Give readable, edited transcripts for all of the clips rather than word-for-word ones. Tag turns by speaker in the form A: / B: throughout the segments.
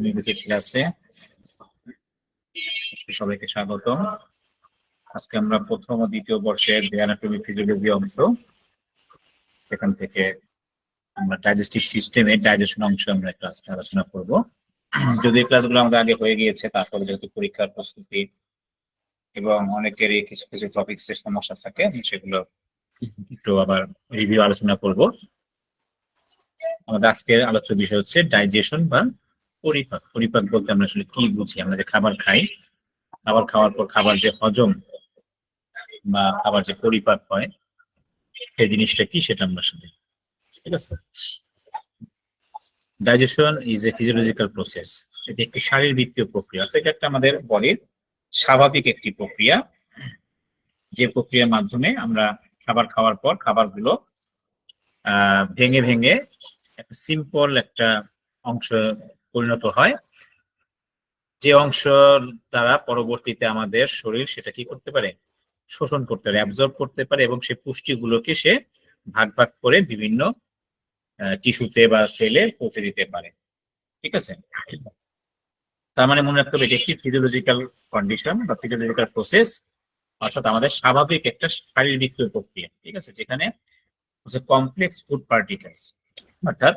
A: Anatomy ক্লাসে সবাইকে স্বাগতম। আজকে আমরা প্রথম ও দ্বিতীয় বর্ষের অ্যানাটমি ফিজিওলজি অংশ, সেখান থেকে আমরা ডাইজেস্টিভ সিস্টেমে ডাইজেশন অংশ আমরা একটু আজকে আলোচনা করব। যদি এই ক্লাসগুলো আমাদের আগে হয়ে গিয়েছে, তারপরে যেহেতু পরীক্ষার প্রস্তুতি এবং অনেকেরই কিছু কিছু টপিক্সের সমস্যা থাকে, সেগুলো একটু আবার রিভিউ আলোচনা করব। আমাদের আজকের আলোচ্য বিষয় হচ্ছে ডাইজেশন বা পরিপাক। পরিপাক বলতে আমরা আসলে কি বুঝি? আমরা যে খাবার খাই, খাবার খাওয়ার পর খাবার যে হজম বা খাবার যে পরিপাক হয়, সেই জিনিসটা কি সেটা আমরা শুনি। ঠিক আছে। Digestion is a physiological process. এটি একটি শারীরবৃত্তীয় প্রক্রিয়া। এটা একটা আমাদের বডির স্বাভাবিক একটি প্রক্রিয়া, যে প্রক্রিয়ার মাধ্যমে আমরা খাবার খাওয়ার পর খাবারগুলো ভেঙে ভেঙে একটা সিম্পল একটা অংশ পরিণত হয়, যে অংশ দ্বারা পরবর্তীতে আমাদের শরীর সেটা কি করতে পারে, শোষণ করতে পারে, অ্যাবজর্ব করতে পারে, এবং সেই পুষ্টিগুলোকে সে ভাগ ভাগ করে বিভিন্ন টিস্যুতে বা সেলে পৌঁছে দিতে পারে। ঠিক আছে। তার মানে মনে রাখতে হবে এটি একটি ফিজিওলজিক্যাল কন্ডিশন বা ফিজিওলজিক্যাল প্রসেস, অর্থাৎ আমাদের স্বাভাবিক একটা শারীরবৃত্তীয় প্রক্রিয়া। ঠিক আছে, যেখানে হচ্ছে কমপ্লেক্স ফুড পার্টিকেলস, অর্থাৎ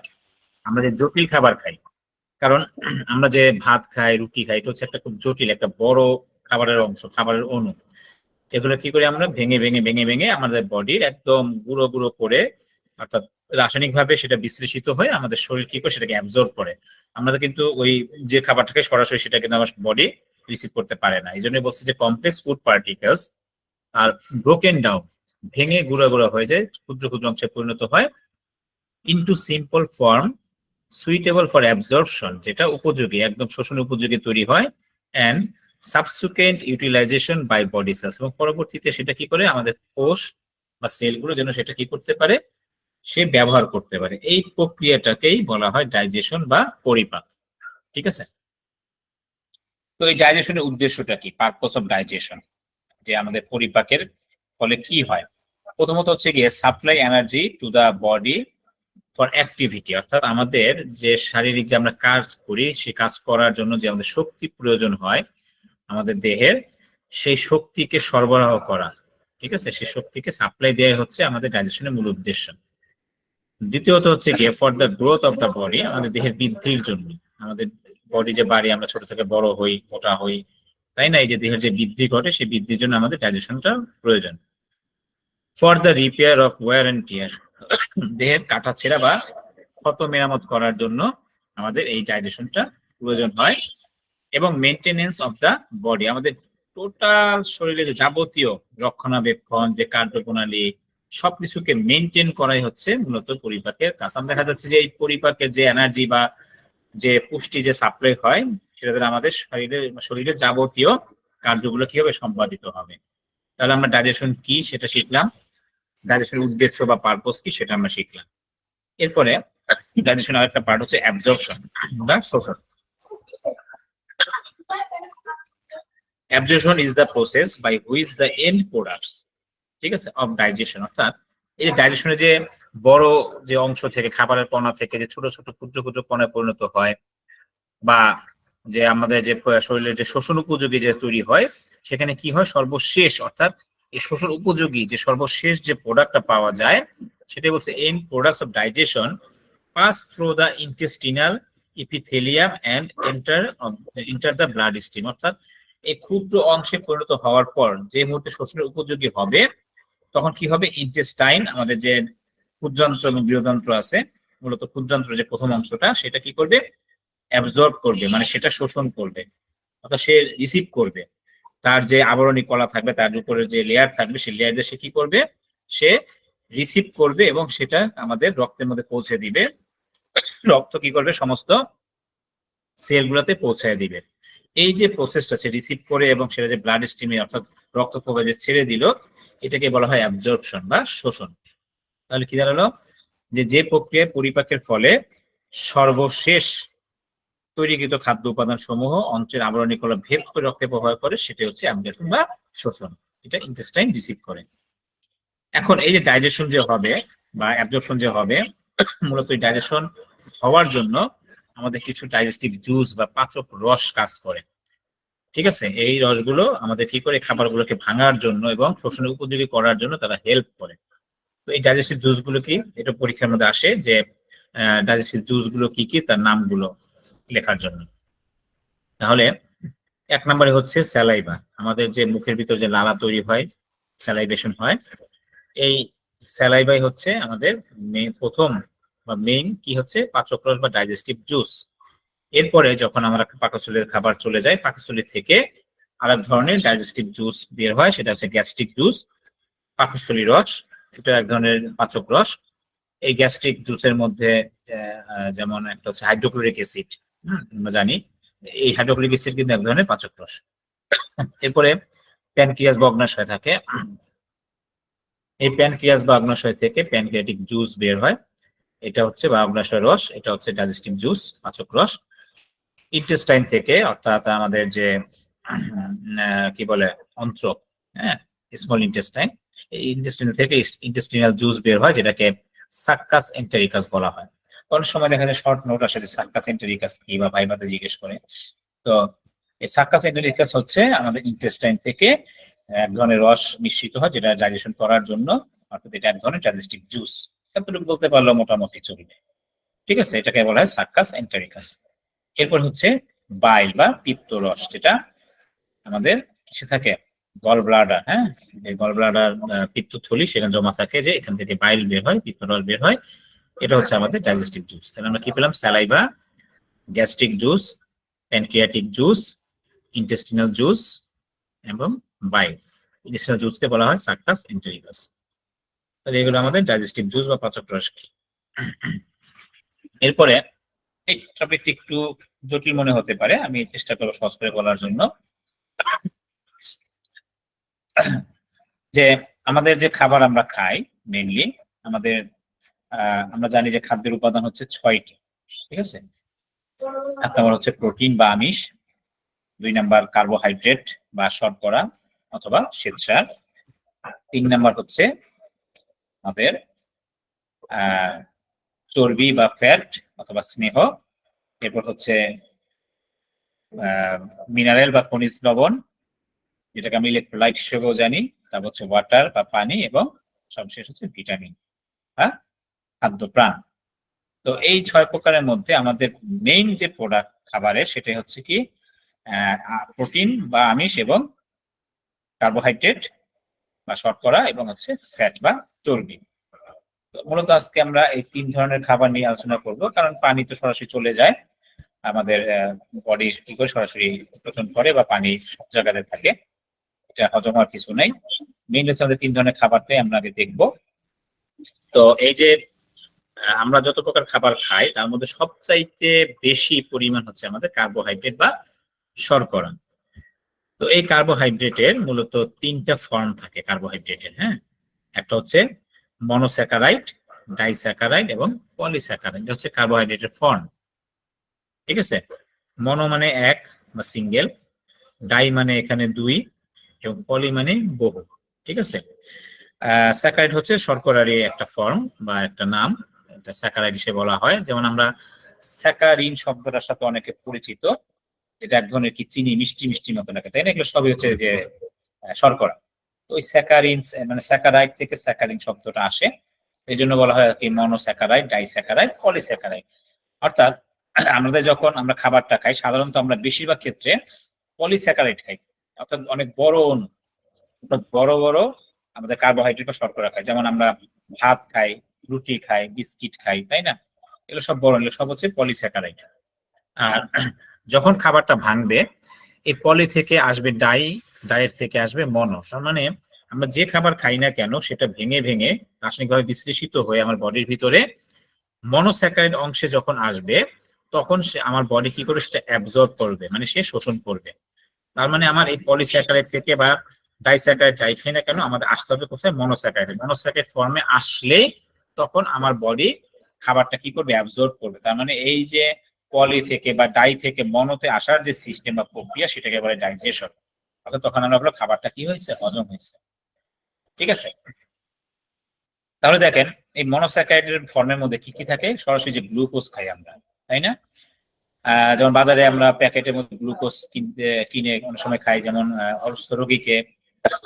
A: আমরা যে জটিল খাবার খাই, কারণ আমরা যে ভাত খাই, রুটি খাই, এটা হচ্ছে একটা খুব জটিল একটা বড় খাবারের অংশ, খাবারের অণু। এগুলো কি করে আমরা ভেঙে ভেঙে ভেঙে ভেঙে আমাদের বডির একদম গুঁড়ো গুঁড়ো করে, অর্থাৎ রাসায়নিক ভাবে সেটা বিশ্লেষিত হয়ে আমাদের শরীর কি করে সেটাকে অ্যাবজর্ব করে। আমরা কিন্তু ওই যে খাবারটাকে সরাসরি সেটা কিন্তু আমার বডি রিসিভ করতে পারে না। এই জন্য বলছি যে কমপ্লেক্স ফুড পার্টিকেলস আর ব্রোকেন ডাউন, ভেঙে গুঁড়ো গুঁড়ো হয়ে যায়, ক্ষুদ্র ক্ষুদ্র অংশে পরিণত হয় into simple form suitable for absorption, যেটা উপযোগী, একদম শোষণ উপযোগী তৈরি হয়, and subsequent utilization by body cells, এবং পরবর্তীতে সেটা কি করে আমাদের কোষ বা সেলগুলো যেন সেটা কি করতে পারে, সে ব্যবহার করতে পারে। এই প্রক্রিয়াটাকেই বলা হয় ডাইজেশন বা পরিপাক। ঠিক আছে। তো এই ডাইজেশনের উদ্দেশ্যটা কি, পারপস অফ ডাইজেশন, যে আমাদের পরিপাকের ফলে কি হয়? প্রথমত হচ্ছে গিয়ে supply energy to the body for activity, অর্থাৎ আমাদের যে শারীরিক যে আমরা কাজ করি, সে কাজ করার জন্য যে আমাদের শক্তি প্রয়োজন হয় আমাদের দেহের, সেই শক্তিকে সরবরাহ করা। ঠিক আছে, সেই শক্তিকে সাপ্লাই দেওয়া হচ্ছে আমাদের ডাইজেশনের মূল উদ্দেশ্য। দ্বিতীয়ত হচ্ছে গিয়ে for the growth of the body, আমাদের দেহের বৃদ্ধির জন্য। আমাদের বডি যে বাড়ি, আমরা ছোট থেকে বড় হই, মোটা হই, তাই না? এই যে দেহের যে বৃদ্ধি ঘটে, সেই বৃদ্ধির জন্য আমাদের ডাইজেশনটা প্রয়োজন। For the repair of wear and tear, দেহের কাটাছেঁড়া বা ক্ষত মেরামত করার জন্য আমাদের এই ডাইজেশনটা প্রয়োজন হয়। এবং মেনটেনেন্স অফ দ্য বডি, আমাদের টোটাল শরীরে যে যাবতীয় রক্ষণাবেক্ষণ, যে কার্যপ্রণালী, সবকিছুকে মেনটেন করাই হচ্ছে মূলত পরিপাকের কাজ। দেখা যাচ্ছে যে এই পরিপাকের যে এনার্জি বা যে পুষ্টি যে সাপ্লাই হয়, সেটা দ্বারা আমাদের শরীরের যাবতীয় কার্যগুলো কিভাবে সম্পাদিত হবে। তাহলে আমরা ডাইজেশন কি সেটা শিখলাম, ডাইজেশনের উদ্দেশ্য বা পারপোজ কি সেটা আমরা শিখলাম। এরপরে ডাইজেশন আরেকটা পার্ট হচ্ছে অ্যাবজর্পশন বা শোষণ। Absorption is the process by which the end products, ঠিক আছে, of digestion, অর্থাৎ এই ডাইজেশনের যে বড় যে অংশ থেকে, খাবারের কণা থেকে যে ছোট ছোট ক্ষুদ্র ক্ষুদ্র কণায় পরিণত হয়, বা যে আমাদের যে শরীরের যে শোষণ উপযোগী যে তৈরি হয়, সেখানে কি হয়, সর্বশেষ, অর্থাৎ এই শোষণ উপযোগী যে সর্বশেষ যে প্রোডাক্টটা পাওয়া যায়, সেটাই বলছে end products of digestion pass through the intestinal epithelium and enter the blood stream, অর্থাৎ এই ক্ষুদ্র অংশে পরিণত হওয়ার পর যে মুহূর্তে শোষণের উপযোগী হবে, তখন কি হবে, ইন্টেস্টাইন, আমাদের যে ক্ষুদ্রান্ত্র এবং বৃহদান্ত্র আছে, মূলত ক্ষুদ্রান্ত্র যে প্রথম অংশটা, সেটা কি করবে, অ্যাবজর্ব করবে, মানে সেটা শোষণ করবে, অর্থাৎ সে রিসিভ করবে। তার যে আবরণী কলা থাকবে, তার উপরে যে লেয়ার থাকবে, সেই লেয়ার দিয়ে সে কি করবে, সে রিসিভ করবে এবং সেটা আমাদের রক্তের মধ্যে পৌঁছে দিবে। রক্ত কি করবে, সমস্ত সেলগুলোতে পৌঁছায় দিবে। এই যে প্রসেসটা, সে রিসিভ করে এবং সেটা যে ব্লাড স্ট্রিমে, অর্থাৎ রক্ত প্রবাহে যে ছেড়ে দিল, এটাকে বলা হয় অ্যাবজর্পশন বা শোষণ। তাহলে কি দাঁড়ালো, যে প্রক্রিয়ায় পরিপাকের ফলে সর্বশেষ তৈরিকৃত খাদ্য উপাদান সমূহ অন্ত্রের আবরণী কলা ভেদ করে রক্তে প্রবাহ করে, সেটা হচ্ছে অ্যাবজর্পশন বা শোষণ। এটা ইন্টেস্টাইন রিসিভ করে। এখন এই যে ডাইজেশন যে হবে বা অ্যাবজর্পশন যে হবে, মূলত এই ডাইজেশন হওয়ার জন্য আমাদের কিছু ডাইজেস্টিভ জুস বা পাচক রস কাজ করে। ঠিক আছে, এই রসগুলো আমাদের কি করে খাবারগুলোকে ভাঙার জন্য এবং শোষণের উপযোগী করার জন্য তারা হেল্প করে। তো এই ডাইজেস্টিভ জুস গুলো কি, এটা পরীক্ষার মধ্যে আসে যে ডাইজেস্টিভ জুস গুলো কি কি তার নামগুলো লেখার জন্য। তাহলে 1 নম্বরে হচ্ছে স্যালাইভা, আমাদের যে মুখের ভিতর যে লালা তৈরি হয়, স্যালাইভেশন হয়, এই স্যালাইভাই হচ্ছে আমাদের প্রথম বা মেইন কি হচ্ছে পাচক রস বা ডাইজেস্টিভ জুস। এরপরে যখন আমরা পাকস্থলীর খাবার চলে যায়, পাকস্থলী থেকে আরেক ধরনের ডাইজেস্টিভ জুস বের হয়, সেটা হচ্ছে গ্যাস্ট্রিক জুস, পাকস্থলী রস, এটা এক ধরনের পাচক রস। এই গ্যাস্ট্রিক জুসের মধ্যে যেমন একটা হচ্ছে হাইড্রোক্লোরিক অ্যাসিড, আমরা জানি এই হাইড্রোক্লোরিক অ্যাসিড কিন্তু এক ধরনের পাচক রস। এরপরে প্যানক্রিয়াস বা অগ্নাশয় থাকে, এই প্যানক্রিয়াস বা অগ্নাশয় থেকে প্যানক্রিয়াটিক জুস বের হয়, এটা হচ্ছে বা অগ্নাশয় রস, এটা হচ্ছে ডাইজেস্টিভ জুস, পাচক রস। ইন্টেস্টাইন থেকে, অর্থাৎ আমাদের যে কি বলে অন্ত্র, হ্যাঁ, স্মল ইন্টেস্টাইন, এই ইন্টেস্টাইন থেকে ইন্টেস্টিনাল জুস বের হয়, যেটাকে সাক্কাস এন্টেরিকাস বলা হয়। অনেক সময় দেখা যায় শর্ট নোট আসে যে সাক্কাস এন্টেরিকাস কি, বা ভাইবাতে জিজ্ঞেস করে। তো এই সাক্কাস এন্টেরিকাস হচ্ছে আমাদের ইন্টেস্টাইন থেকে এক ধরনের রস মিশ্রিত হয়, যেটা ডাইজেশন করার জন্য, অর্থাৎ এটা এক ধরনের ডাইজেস্টিভ জুস। এতটুকু বলতে পারলো মোটামুটি চলবে। ঠিক আছে, এটাকে বলা হয় সাক্কাস এন্টেরিকাস। এরপর হচ্ছে বাইল বা পিত্ত রস, যেটা আমাদের কিসে থাকে, গল ব্লাডার, হ্যাঁ, গল ব্লাডার পিত্তথলি, সেখানে জমা থাকে, যে এখান থেকে বাইল বের হয়, পিত্ত রস বের হয়, এটা হচ্ছে আমাদের ডাইজেস্টিভ জুস। তাহলে আমরা কি পেলাম, saliva, gastric juice, pancreatic juice, intestinal juice এবং বাইল। ইন্টেস্টিনাল জুসকে বলা হয় সাক্কাস এন্টেরিকাস। তাহলে এগুলো আমাদের ডাইজেস্টিভ জুস বা পাচক রস। এরপরে এই টপিকটি একটু জটিল মনে হতে পারে, আমি চেষ্টা করবো সহজ করে বলার জন্য। যে আমাদের যে খাবার আমরা খাই মেইনলি, আমাদের আমরা জানি যে খাদ্যের উপাদান হচ্ছে 6টি। ঠিক আছে, 1 নম্বর হচ্ছে প্রোটিন বা আমিষ, 2 নম্বর কার্বোহাইড্রেট বা শর্করা অথবা শ্বেতসার, 3 নম্বর হচ্ছে আমাদের চর্বি বা ফ্যাট অথবা স্নেহ, এরপর হচ্ছে মিনারেল বা খনিজ লবণ, যেটাকে আমি ইলেকট্রোলাইট হিসেবেও জানি, তারপর হচ্ছে ওয়াটার বা পানি, এবং সবশেষ হচ্ছে ভিটামিন বা খাদ্য প্রাণ। তো এই 6 প্রকারের মধ্যে আমাদের মেইন যে প্রোডাক্ট খাবারের, সেটাই হচ্ছে কি প্রোটিন বা আমিষ এবং কার্বোহাইড্রেট বা শর্করা এবং হচ্ছে ফ্যাট বা চর্বি। মূলত আজকে আমরা এই 3 ধরনের খাবার নিয়ে আলোচনা করব, কারণ পানি তো সরাসরি চলে যায় আমাদের বডি, কি করে সরাসরি শোষণ করে, বা পানি সব জায়গাতে থাকে, এটা হজম হওয়ার কিছু নাই। মেইন হচ্ছে আমাদের 3 ধরনের খাবারটাই আমরা আগে দেখবো। তো এই যে আমরা যত প্রকার খাবার খাই, তার মধ্যে সবচাইতে বেশি পরিমাণ হচ্ছে আমাদের কার্বোহাইড্রেট বা শর্করা। তো এই কার্বোহাইড্রেটের মূলত 3টা ফর্ম থাকে কার্বোহাইড্রেটের, হ্যাঁ। একটা হচ্ছে মনোস্যাকারাইড, ডাইস্যাকারাইড এবং পলিস্যাকারাইড, হচ্ছে কার্বোহাইড্রেটের ফর্ম। ঠিক আছে, মনো মানে এক বা সিঙ্গেল, ডাই মানে এখানে 2, এবং পলি মানে বহু। ঠিক আছে, স্যাকারাইড হচ্ছে শর্করারই একটা ফর্ম বা একটা নাম, এটা স্যাকারাইড হিসেবে বলা হয়। যেমন আমরা স্যাকারিন শব্দটার সাথে অনেকে পরিচিত, এটা এক ধরনের কি চিনি, মিষ্টি মিষ্টি মতো লাগে, তাই না? এগুলো সবই হচ্ছে যে শর্করা। তো ওই স্যাকারিন মানে স্যাকারাইড থেকে স্যাকারিন শব্দটা আসে, এই জন্য বলা হয় কি মনোস্যাকারাইড, ডাইস্যাকারাইড, পলিস্যাকারাইড। অর্থাৎ আমাদের যখন আমরা খাবারটা খাই, সাধারণত আমরা বেশিরভাগ ক্ষেত্রে পলিস্যাকারাইড খাই, অর্থাৎ অনেক বড় অণু, বড় বড় আমাদের কার্বোহাইড্রেট বা শর্করা খাই। যেমন আমরা ভাত খাই, রুটি খাই, বিস্কিট খাই, তাই না? এগুলো সব বড়, এগুলো সব হচ্ছে পলিস্যাকারাইড। আর যখন খাবারটা ভাঙবে, এই পলি থেকে আসবে ডাই, ডাইয়ের থেকে আসবে মনো। তার মানে আমরা যে খাবার খাই না কেন, সেটা ভেঙে ভেঙে রাসায়নিকভাবে বিশ্লেষিত হয়ে আমার বডির ভিতরে মনোস্যাকারাইড অংশে যখন আসবে, তখন সে আমার বডি কি করে সেটা অ্যাবজর্ব করবে, মানে সে শোষণ করবে। তার মানে আমার এই পলিস্যাকারাইড থেকে বা ডাইস্যাকারাইড যাই খাই না কেন, আমাদের আসতে হবে কোথায়, মনোস্যাকারাইড। মনোস্যাকারাইড ফর্মে আসলে তখন আমার বডি খাবারটা কি করবে, অ্যাবজর্ব করবে। তার মানে এই যে পলি থেকে বা ডাই থেকে মনোতে আসার যে সিস্টেম বা প্রক্রিয়া, সেটাকে বলে ডাইজেশন। অর্থাৎ তখন আমরা বলবো খাবারটা কি হয়েছে, হজম হয়েছে। ঠিক আছে, তাহলে দেখেন এই মনোস্যাকারাইডের ফর্মের মধ্যে কি কি থাকে, সরাসরি যে গ্লুকোজ খাই আমরা, তাই না? যেমন বাজারে আমরা প্যাকেটের মধ্যে গ্লুকোজ কিনে অনেক সময় খাই, যেমন অসুস্থ রোগীকে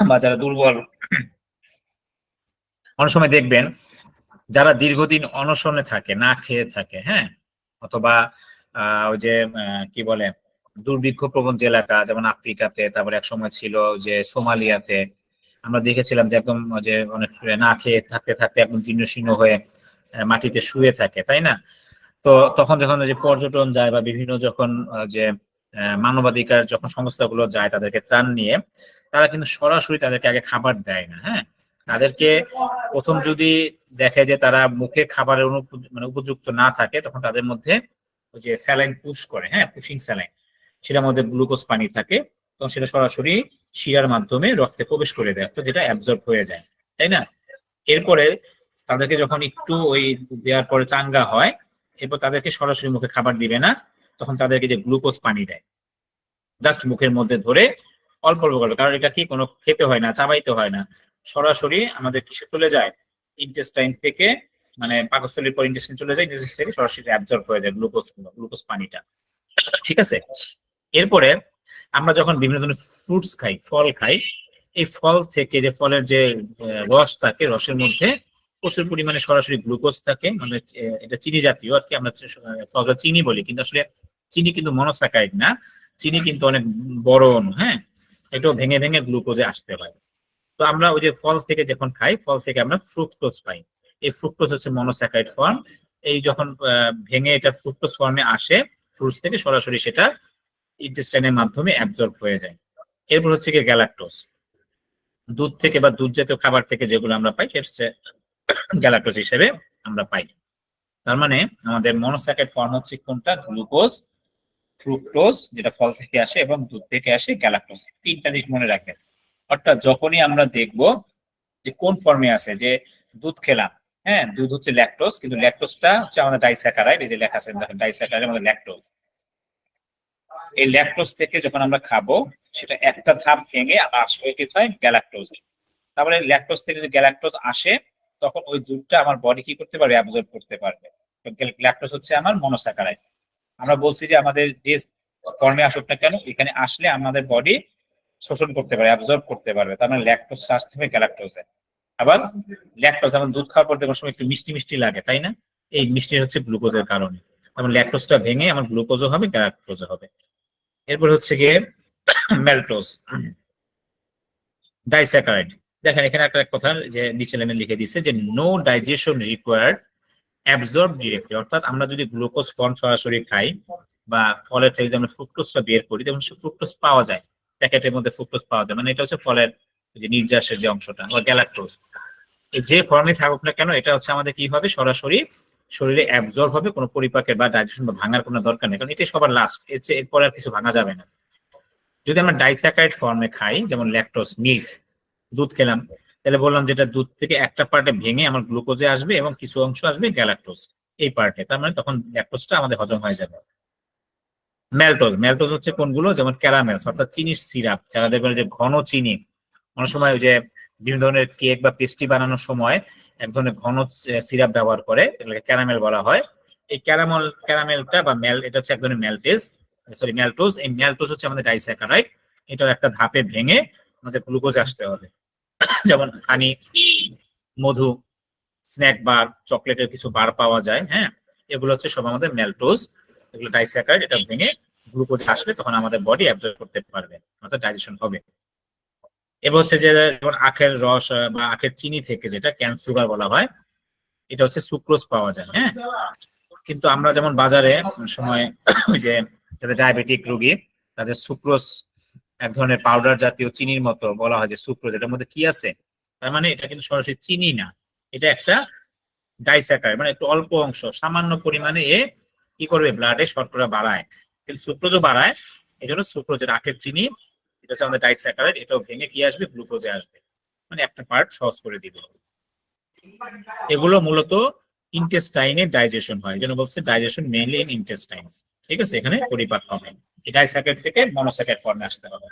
A: বা যারা দুর্বল। অনেক সময় দেখবেন যারা দীর্ঘদিন অনশনে থাকে, না খেয়ে থাকে, হ্যাঁ, অথবা ওই যে কি বলে দুর্ভিক্ষ প্রবণ যে এলাকা, যেমন আফ্রিকাতে, তারপরে এক সময় ছিল যে সোমালিয়াতে, আমরা দেখেছিলাম যে একদম যে অনেক না খেয়ে থাকতে থাকতে একদম জীর্ণ শীর্ণ হয়ে মাটিতে শুয়ে থাকে, তাই না? তো তখন যখন যে পর্যটন যায় বা বিভিন্ন যখন যে মানবাধিকার যখন সংস্থাগুলো যায় তাদেরকে ত্রাণ নিয়ে, তারা কিন্তু সরাসরি তাদেরকে আগে খাবার দেয় না, হ্যাঁ, তাদেরকে প্রথম যদি দেখে যে তারা মুখে খাবারের মানে উপযুক্ত না থাকে, তখন তাদের মধ্যে ওই যে স্যালাইন পুশ করে, হ্যাঁ, পুশিং স্যালাইন, সেটার মধ্যে গ্লুকোজ পানি থাকে, তখন সেটা সরাসরি শিরার মাধ্যমে রক্তে প্রবেশ করে দেয়, তো যেটা অ্যাবজর্ব হয়ে যায়, তাই না? এরপরে তাদেরকে যখন একটু ওই দেওয়ার পরে চাঙ্গা হয়, এরপর তাদেরকে সরাসরি মুখে খাবার দিবে না, তখন তাদেরকে যে গ্লুকোজ পানি দেয়, জাস্ট মুখের মধ্যে ধরে অল্প অল্প করবে, কারণ এটা কি কোনো খেতে হয় না, চাবাইতে হয় না, সরাসরি আমাদের কিসে চলে যায়, ইন্টেস্টাইন থেকে, মানে পাকস্থলীর পর ইন্টেস্টাইন চলে যায়, ইন্টেস্টাইন থেকে সরাসরি অ্যাবজর্ব হয়ে যায় গ্লুকোজ পানিটা, ঠিক আছে? এরপরে আমরা যখন বিভিন্ন ধরনের ফ্রুটস খাই, ফল খাই, এই ফল থেকে যে ফলের যে রস থাকে, রসের মধ্যে প্রচুর পরিমাণে সরাসরি গ্লুকোজ থাকে, মানে এটা চিনি জাতীয় আর কি, আমরা ফলটা চিনি বলি, কিন্তু আসলে চিনি কিন্তু মনোস্যাকারাইড না, চিনি কিন্তু অনেক বড় অণু, হ্যাঁ, এটাও ভেঙে ভেঙে গ্লুকোজে আসতে হয়। তো আমরা ওই যে ফল থেকে যখন খাই, ফল থেকে আমরা ফ্রুক্টোজ পাই, এই ফ্রুক্টোজ হচ্ছে মনোস্যাকারাইড ফর্ম। এই যখন ভেঙে এটা ফ্রুক্টোজ ফর্মে আসে ফ্রুটস থেকে, সরাসরি সেটা ইন্টেস্টাইনের মাধ্যমে অ্যাবজর্ব হয়ে যায়। এরপর হচ্ছে কি গ্যালাক্টোজ, দুধ থেকে বা দুধ জাতীয় খাবার থেকে যেগুলো আমরা পাই সেটা হচ্ছে গ্যালাক্টোজ হিসেবে আমরা পাই। তার মানে আমাদের মনোস্যাকারাইড ফর্ম হচ্ছে কোনটা, গ্লুকোজ, ফ্রুক্টোজ যেটা ফল থেকে আসে, এবং দুধ থেকে আসে গ্যালাক্টোজ। তিনটা জিনিস মনে রাখেন। অর্থাৎ যখনই আমরা দেখব যে কোন ফর্মে আছে, যে দুধ খেলাম, হ্যাঁ, দুধ হচ্ছে ল্যাকটোজ, কিন্তু ল্যাকটোজটা হচ্ছে আমাদের ডাইস্যাকারাইড, এই যে লেখা আছে ডাইস্যাকারাইড আমাদের ল্যাকটোজ। এই ল্যাকটোজ থেকে যখন আমরা খাবো, সেটা একটা ধাপ ভেঙে আবার আসবে কি হয়, গ্যালাক্টোজ। তারপরে ল্যাকটোজ থেকে যদি গ্যালাক্টোজ আসে, তখন ওই দুধটা আমার বডি কি করতে পারবে, অ্যাবজর্ব করতে পারবে। ল্যাকটোজ হচ্ছে আমার মনোস্যাকারাইড। আমরা বলছি যে আমাদের যে ফর্মে আসুক না কেন, এখানে আসলে আমাদের বডি শোষণ করতে পারে, অ্যাবজর্ব করতে পারবে, তার মানে ল্যাকটোজ আসতে হবে গ্যালাক্টোজে। আবার ল্যাকটোজ যেমন দুধ খাওয়ার পর দেখুন সময় একটু মিষ্টি মিষ্টি লাগে, তাই না? এই মিষ্টি হচ্ছে গ্লুকোজের কারণে। তারপর ল্যাকটোজটা ভেঙে আমার গ্লুকোজও হবে, গ্যালাক্টোজও হবে। এরপর হচ্ছে গিয়ে ম্যালটোজ, ডাইস্যাকারাইড। দেখেন এখানে একটা কথা যে নিচে লাইনে লিখে দিচ্ছে যে no digestion required, absorb directly. অর্থাৎ আমরা যদি গ্লুকোজ ফর্ম সরাসরি খাই বা ফলের থেকে যদি আমরা ফ্রুক্টোজটা বের করি, তখন সে ফ্রুক্টোজ পাওয়া যায়, প্যাকেটের মধ্যে ফ্রুক্টোজ পাওয়া যায়, মানে এটা হচ্ছে ফলের যে নির্যাসের যে অংশটা বা গ্যালাক্টোজ। যে ফর্মে থাকুক না কেন, এটা হচ্ছে আমাদের কি হবে, সরাসরি শরীরে অ্যাবজর্ব হবে, কোনো পরিপাকের বা ডাইজেশন বা ভাঙার কোনো দরকার নেই, কারণ এটাই সবার লাস্ট, এরপরে আর কিছু ভাঙা যাবে না। যদি আমরা ডাইস্যাকারাইড ফর্মে খাই, যেমন ল্যাকটোজ, মিল্ক, দুধ খেলাম, তাহলে বললাম যেটা দুধ থেকে একটা পার্টে ভেঙে আমার গ্লুকোজে আসবে এবং কিছু অংশ আসবে গ্যালাক্টোজ এই পার্টে, তার মানে তখন ল্যাকটোজটা আমাদের হজম হয়ে যাবে। ম্যালটোজ, ম্যালটোজ হচ্ছে কোনগুলো, যেমন ক্যারামেলস, অর্থাৎ চিনির সিরাপ, যারা দেখবেন যে ঘন চিনি, অনেক সময় ওই যে বিভিন্ন ধরনের কেক বা পেস্ট্রি বানানোর সময় এক ধরনের ঘন সিরাপ ব্যবহার করে, এগুলোকে ক্যারামেল বলা হয়। এই ক্যারামেলটা বা এটা হচ্ছে এক ধরনের ম্যালটোজ। এই ম্যালটোজ হচ্ছে আমাদের ডাইস্যাকারাইড, এটাও একটা ধাপে ভেঙে আমাদের গ্লুকোজ আসতে হবে। যেমন হানি, মধু, স্ন্যাক বার, চকলেটের কিছু বার পাওয়া যায়, হ্যাঁ, এগুলো হচ্ছে সব আমাদের ম্যালটোজ, এগুলো ডাইস্যাকারাইড, এটা ভেঙে গ্লুকোজ আসলে তখন আমাদের বডি অ্যাবজর্ব করতে পারবে, অর্থাৎ ডাইজেশন হবে। এবার হচ্ছে যে যেমন আখের রস বা আখের চিনি থেকে যেটা ক্যান সুগার বলা হয়, এটা হচ্ছে সুক্রোজ পাওয়া যায়, হ্যাঁ, কিন্তু আমরা যেমন বাজারে সময় ওই যে যাদের ডায়াবেটিক রোগী, তাদের সুক্রোজ এক ধরনের পাউডার জাতীয় চিনির মতো বলা হয় যে সুক্রোজ, এটার মধ্যে কি আছে, তার মানে এটা কিন্তু সরাসরি চিনি না, এটা একটা ডাইস্যাকারাইড, মানে একটু অল্প অংশ, সামান্য পরিমাণে কি করবে, ব্লাডে শর্করা বাড়ায়, কিন্তু সুক্রোজও বাড়ায়। এই জন্য সুক্রোজের আখের চিনি, এটা হচ্ছে আমাদের ডাইস্যাকারাইড, এটাও ভেঙে কি আসবে, গ্লুকোজে আসবে, মানে একটা পার্ট সহজ করে দিবে। এগুলো মূলত ইন্টেস্টাইনে ডাইজেশন হয়, যেন বলছে ডাইজেশন মেইনলি ইন ইন্টেস্টাইন, ঠিক আছে, এখানে পরিপাক হবে। এই ডাইস্যাকারাইড থেকে মনোস্যাকারাইড ফর্মে আসতে হবে।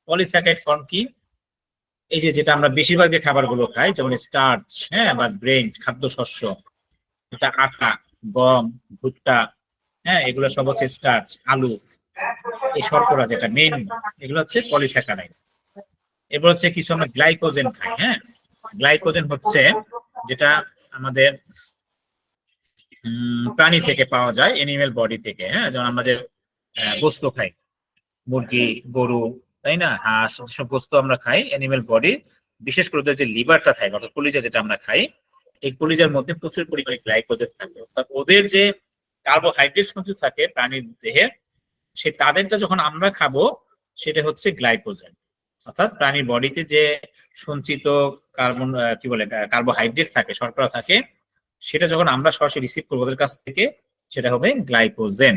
A: পলিস্যাকারাইড ফর্ম কি, এই যে যেটা আমরা বেশিরভাগ যে খাবারগুলো খাই, যেমন স্টার্চ, হ্যাঁ, বা গ্রেন, খাদ্যশস্য, এটা আটা, গম, ভুট্টা, হ্যাঁ, এগুলো সব হচ্ছে স্টার্চ। আলু, এই শর্করা যেটা মেইন, এগুলো হচ্ছে পলিস্যাকারাইড। এরপর হচ্ছে কিছু আমরা গ্লাইকোজেন খাই। হ্যাঁ, গ্লাইকোজেন হচ্ছে যেটা আমাদের প্রাণী থেকে পাওয়া যায়, এনিমেল বডি থেকে। হ্যাঁ, যেমন আমরা যে গোস্ত খাই, মুরগি, গরু, তাই না, হাঁস, যেসব গোস্ত আমরা খাই এনিমেল বডি, বিশেষ করে ওদের যে লিভারটা থাকে অর্থাৎ কলিজা যেটা আমরা খাই, এই কলিজার মধ্যে প্রচুর পরিমাণে গ্লাইকোজেন থাকে। অর্থাৎ ওদের যে কার্বোহাইড্রেট সঞ্চিত থাকে প্রাণীর দেহে, সে তাদেরটা যখন আমরা খাবো সেটা হচ্ছে গ্লাইকোজেন। অর্থাৎ প্রাণীর বডিতে যে সঞ্চিত কার্বন কি বলে কার্বোহাইড্রেট থাকে, শর্করা থাকে, সেটা যখন আমরা সরাসরি রিসিভ করবো ওদের কাছ থেকে, সেটা হবে গ্লাইকোজেন।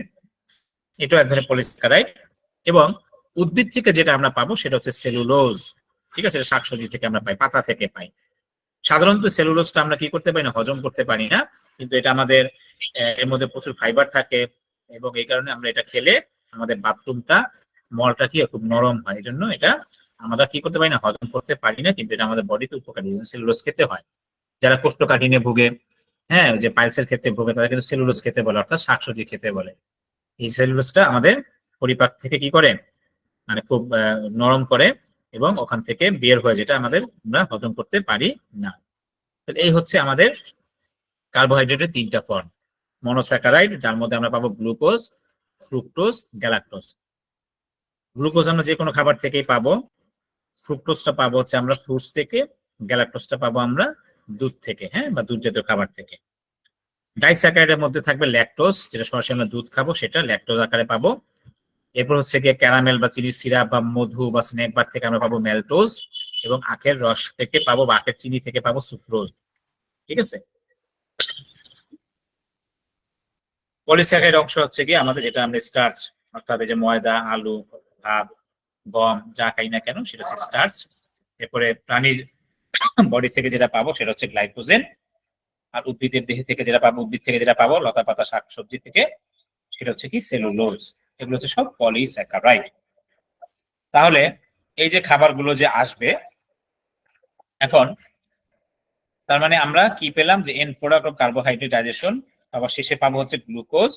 A: এটাও এক ধরনের পলিস্যাকারাইড। এবং উদ্ভিদ থেকে যেটা আমরা পাবো সেটা হচ্ছে সেলুলোজ। ঠিক আছে, শাকসবজি থেকে আমরা পাই, পাতা থেকে পাই। সাধারণত সেলুলোজটা আমরা কি করতে পারি না, হজম করতে পারি না, কিন্তু এটা আমাদের এর মধ্যে প্রচুর ফাইবার থাকে, এবং এই কারণে আমরা এটা খেলে আমাদের বাথরুমটা, মলটা কি খুব নরম হয়। এই জন্য এটা আমরা কি করতে পারি না, হজম করতে পারি না, কিন্তু এটা আমাদের বডিতে উপকারী। সেলুলোজ খেতে হয়। যারা কোষ্ঠকাঠিন্যে ভুগে, হ্যাঁ, যে পাইলসের ক্ষেত্রে ভুগে, তারা কিন্তু সেলুলোজ খেতে বলে, অর্থাৎ শাকসবজি খেতে বলে। এই সেলুলোজটা আমাদের পরিপাক থেকে কি করে, মানে খুব নরম করে, এবং ওখান থেকে বের হয়ে যেটা আমাদের আমরা হজম করতে পারি না। এই হচ্ছে আমাদের কার্বোহাইড্রেটের তিনটা ফর্ম। মনোস্যাকারাইড, যার মধ্যে আমরা পাবো গ্লুকোজ, ফ্রুক্টোজ, গ্যালাক্টোজ। গ্লুকোজ আমরা যে কোনো খাবার থেকেই পাবো, ফ্রুক্টোজটা পাবো হচ্ছে আমরা ফ্রুটস থেকে, গ্যালাক্টোজটা পাবো আমরা দুধ থেকে, হ্যাঁ, বা দুধ জাতীয় খাবার থেকে। ডাইস্যাকারাইডের মধ্যে থাকবে ল্যাকটোজ, যেটা সরাসরি আমরা দুধ খাবো, সেটা ল্যাকটোজ আকারে পাবো। এরপর হচ্ছে গিয়ে ক্যারামেল বা চিনি সিরাপ বা মধু বা স্ন্যাক বার থেকে আমরা পাবো ম্যালটোজ, এবং আখের রস থেকে পাবো বা আখের চিনি থেকে পাবো সুক্রোজ। ঠিক আছে, পলিস্যাকারাইড অংশ হচ্ছে গিয়ে আমাদের যেটা আমরা স্টার্চ, অর্থাৎ এই যে ময়দা, আলু, ভাত, গম যা খাই না কেন সেটা হচ্ছে স্টার্চ। এরপরে প্রাণীর বডি থেকে যেটা পাবো সেটা হচ্ছে গ্লাইকোজেন। আর উদ্ভিদের দেহ থেকে যেটা পাবো, উদ্ভিদ থেকে যেটা পাবো, লতা পাতা শাকসবজি থেকে, সেটা হচ্ছে কি সেলুলোজ। এগুলো হচ্ছে সব পলিস্যাকারাইড। তাহলে এই যে খাবারগুলো যে আসবে এখন, তার মানে আমরা কি পেলাম, যে and product of carbohydrate digestion, আবার শেষে পাবো হচ্ছে গ্লুকোজ,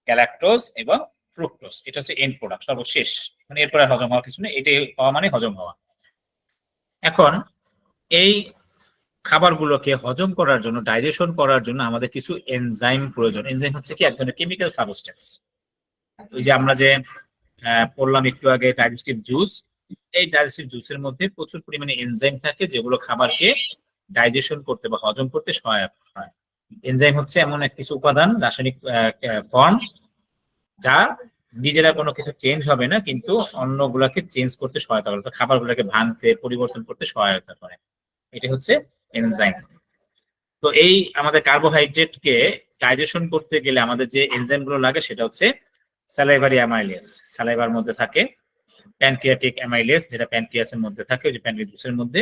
A: গ্যালাক্টোজ এবং ফ্রুক্টোজ। এটা হচ্ছে এন্ড প্রোডাক্ট, সর্বশেষ। মানে এরপরে হজম হওয়ার কিছু নেই, এটাই হওয়া মানে হজম হওয়া। এখন এই খাবারগুলোকে হজম করার জন্য, ডাইজেশন করার জন্য আমাদের কিছু এনজাইম প্রয়োজন। এনজাইম হচ্ছে কি এক ধরনের কেমিক্যাল সাবস্টেন্স। ওই যে আমরা যে পড়লাম একটু আগে ডাইজেস্টিভ জুস, এই ডাইজেস্টিভ জুসের মধ্যে প্রচুর পরিমাণে এনজাইম থাকে, যেগুলো খাবারকে ডাইজেশন করতে বা হজম করতে সহায়ক হয়। এনজাইম হচ্ছে এমন এক কিছু উপাদান, রাসায়নিক ফর্ম, যা নিজেরা কোনো কিছু চেঞ্জ হবে না, কিন্তু অন্যগুলোকে চেঞ্জ করতে সহায়তা করে, খাবারগুলোকে ভাঙতে, পরিবর্তন করতে সহায়তা করে। এটা হচ্ছে এনজাইম। তো এই আমাদের কার্বোহাইড্রেটকে ডাইজেশন করতে গেলে আমাদের যে এনজাইম গুলো লাগে সেটা হচ্ছে স্যালাইভারি অ্যামাইলেজ, স্যালাইভার মধ্যে থাকে। প্যানক্রিয়াটিক অ্যামাইলেজ, যেটা প্যানক্রিয়াসের মধ্যে থাকে, ওই যে প্যানক্রিয়াস জুসের মধ্যে।